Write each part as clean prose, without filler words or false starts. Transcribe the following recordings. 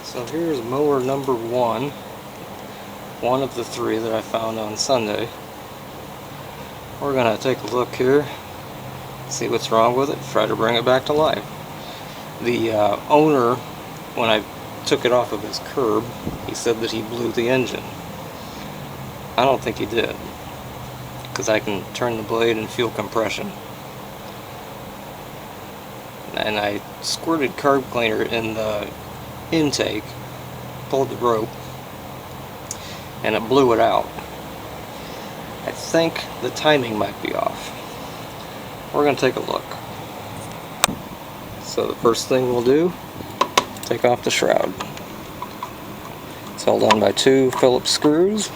So here's mower number one of the three that I found on Sunday. We're going to take a look here, see what's wrong with it, try to bring it back to life. The owner, when I took it off of his curb, he said that he blew the engine. I don't think he did, because I can turn the blade and feel compression. And I squirted carb cleaner in the intake, pulled the rope, and it blew it out. I think the timing might be off. We're going to take a look. So the first thing we'll do, take off the shroud. It's held on by 2 Phillips screws.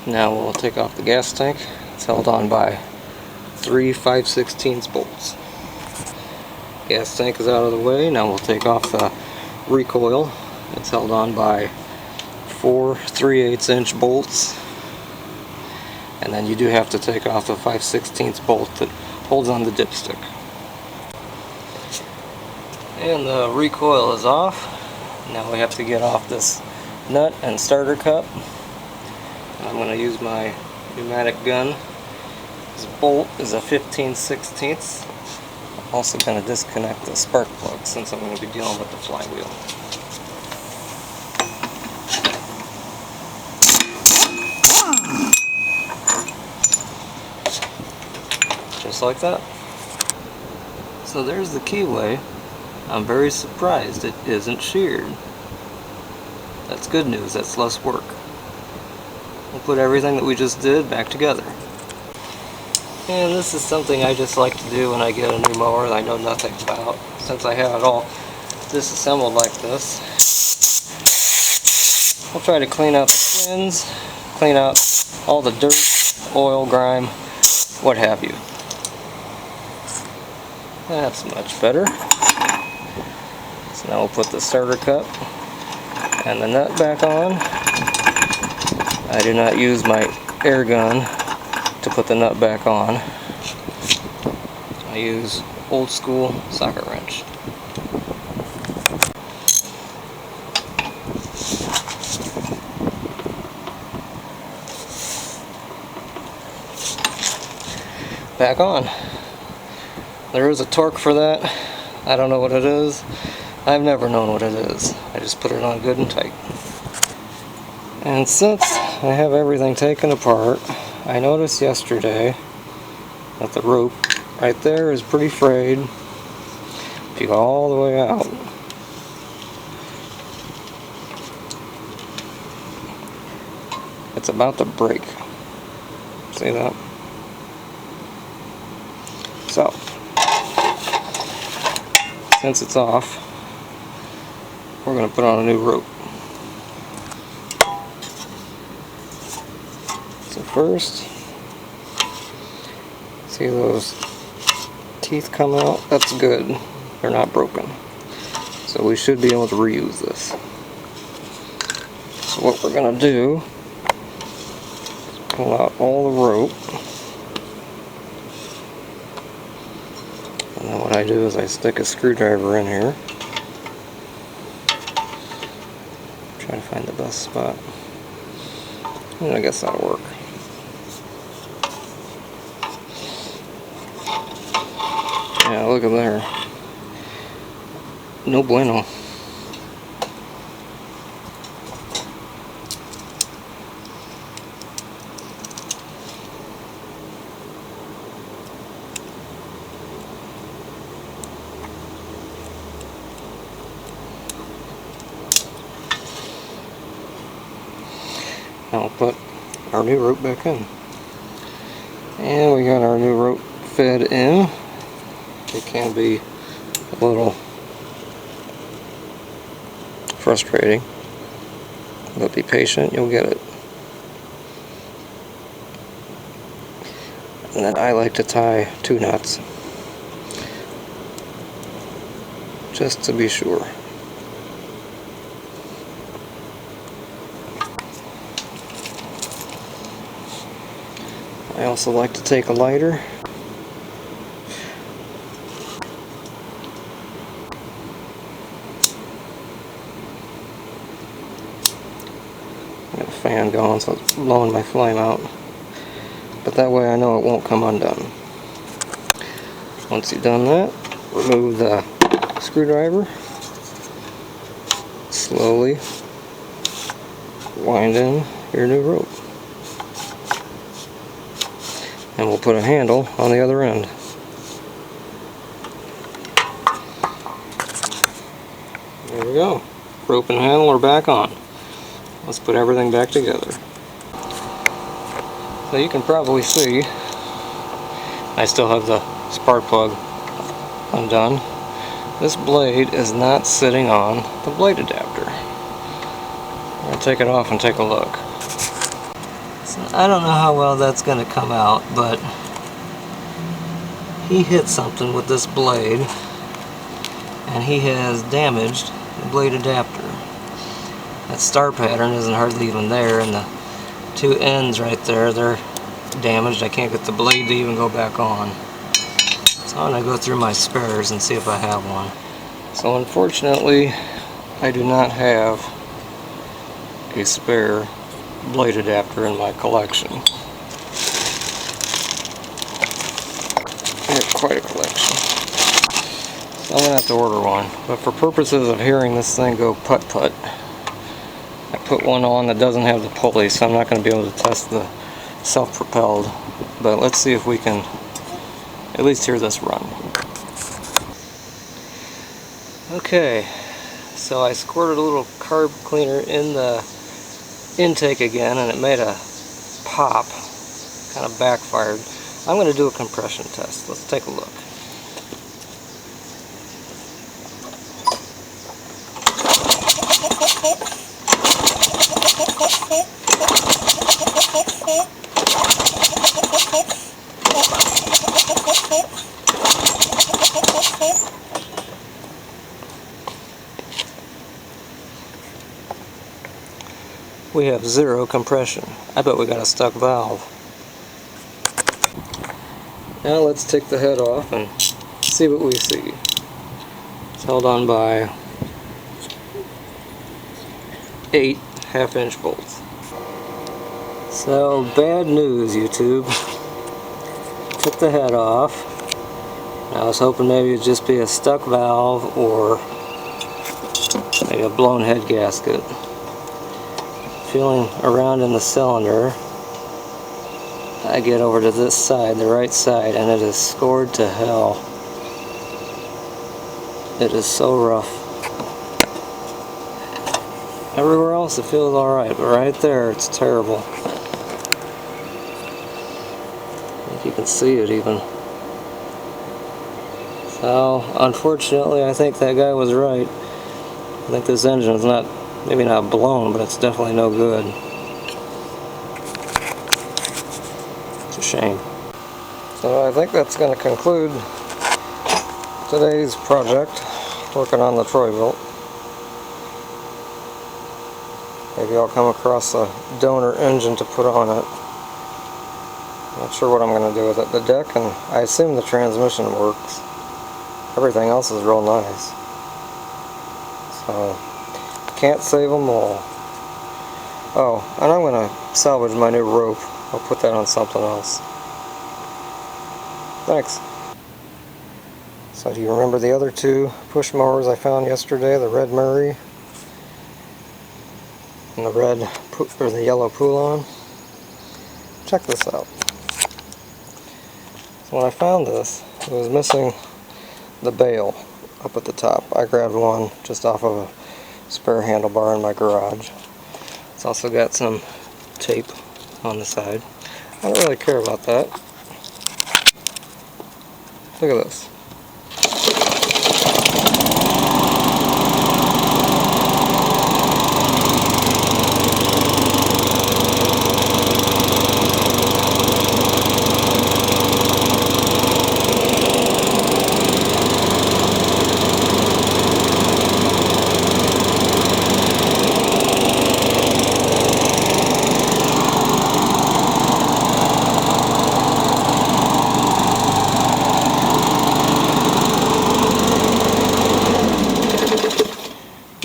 Now we'll take off the gas tank. It's held on by 3 5/16 bolts. Gas tank is out of the way. Now we'll take off the recoil. It's held on by 4 3/8" bolts. And then you do have to take off the 5/16 bolt that holds on the dipstick. And the recoil is off. Now we have to get off this nut and starter cup. I'm going to use my pneumatic gun. This bolt is a 15/16. I'm also going to disconnect the spark plug since I'm going to be dealing with the flywheel. Just like that. So there's the keyway. I'm very surprised it isn't sheared. That's good news, that's less work. We'll put everything that we just did back together. And this is something I just like to do when I get a new mower that I know nothing about. Since I have it all disassembled like this, I'll try to clean out the pins, clean out all the dirt, oil, grime, what have you. That's much better. So now we'll put the starter cup and the nut back on. I do not use my air gun to put the nut back on. I use old school socket wrench. Back on. There is a torque for that. I don't know what it is. I've never known what it is. I just put it on good and tight. And since I have everything taken apart, I noticed yesterday that the rope right there is pretty frayed. If you go all the way out, it's about to break. See that? So, since it's off, we're going to put on a new rope. So first, see those teeth come out? That's good. They're not broken. So we should be able to reuse this. So what we're going to do is pull out all the rope. And then what I do is I stick a screwdriver in here. Try to find the best spot. And I guess that'll work. Yeah, look at there. No bueno. Now we'll put our new rope back in. And we got our new rope fed in. It can be a little frustrating, but be patient, you'll get it. And then I like to tie 2 knots, just to be sure. I also like to take a lighter. Got a fan going, so it's blowing my flame out. But that way I know it won't come undone. Once you've done that, remove the screwdriver. Slowly wind in your new rope. And we'll put a handle on the other end. There we go. Rope and handle are back on. Let's put everything back together. So you can probably see I still have the spark plug undone. This blade is not sitting on the blade adapter. I'm going to take it off and take a look. So I don't know how well that's going to come out, but he hit something with this blade and he has damaged the blade adapter. That star pattern isn't hardly even there, and the two ends right there, they're damaged. I can't get the blade to even go back on. So I'm going to go through my spares and see if I have one. So unfortunately, I do not have a spare blade adapter in my collection. I have quite a collection. So I'm going to have to order one. But for purposes of hearing this thing go putt-putt, I put one on that doesn't have the pulley, so I'm not going to be able to test the self-propelled. But let's see if we can at least hear this run. Okay, so I squirted a little carb cleaner in the intake again and it made a pop, kind of backfired. I'm going to do a compression test. Let's take a look. We have zero compression. I bet we got a stuck valve. Now let's take the head off and see what we see. It's held on by 8 half-inch bolts. So bad news, YouTube. Took the head off. I was hoping maybe it'd just be a stuck valve or maybe a blown head gasket. Feeling around in the cylinder, I get over to this side, the right side, and it is scored to hell. It is so rough. Everywhere else it feels alright, but right there it's terrible. I think you can see it even. So, unfortunately, I think that guy was right. I think this engine is not, maybe not blown, but it's definitely no good. It's a shame. So I think that's going to conclude today's project, working on the Troy Bilt. Maybe I'll come across a donor engine to put on it. Not sure what I'm going to do with it. The deck, and I assume the transmission works. Everything else is real nice. So, can't save them all. Oh, and I'm going to salvage my new rope. I'll put that on something else. Thanks. So do you remember the other two push mowers I found yesterday? The red Murray and the yellow Poulon? Check this out. So when I found this, it was missing the bail up at the top. I grabbed one just off of a spare handlebar in my garage. It's also got some tape on the side. I don't really care about that. Look at this.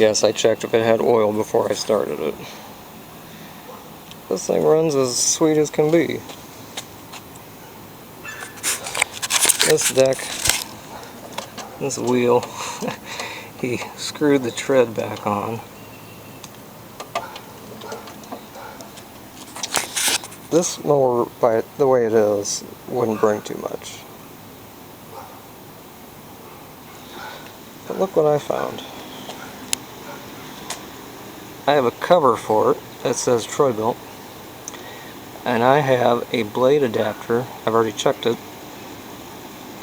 yes, I checked if it had oil before I started it. This thing runs as sweet as can be. This deck, this wheel, he screwed the tread back on. This mower, by the way it is, wouldn't bring too much. But look what I found. I have a cover for it that says Bilt, and I have a blade adapter. I've already checked it.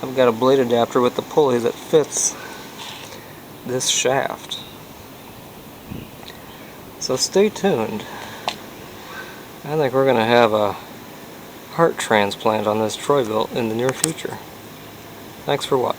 I've got a blade adapter with the pulley that fits this shaft. So stay tuned. I think we're going to have a heart transplant on this Bilt in the near future. Thanks for watching.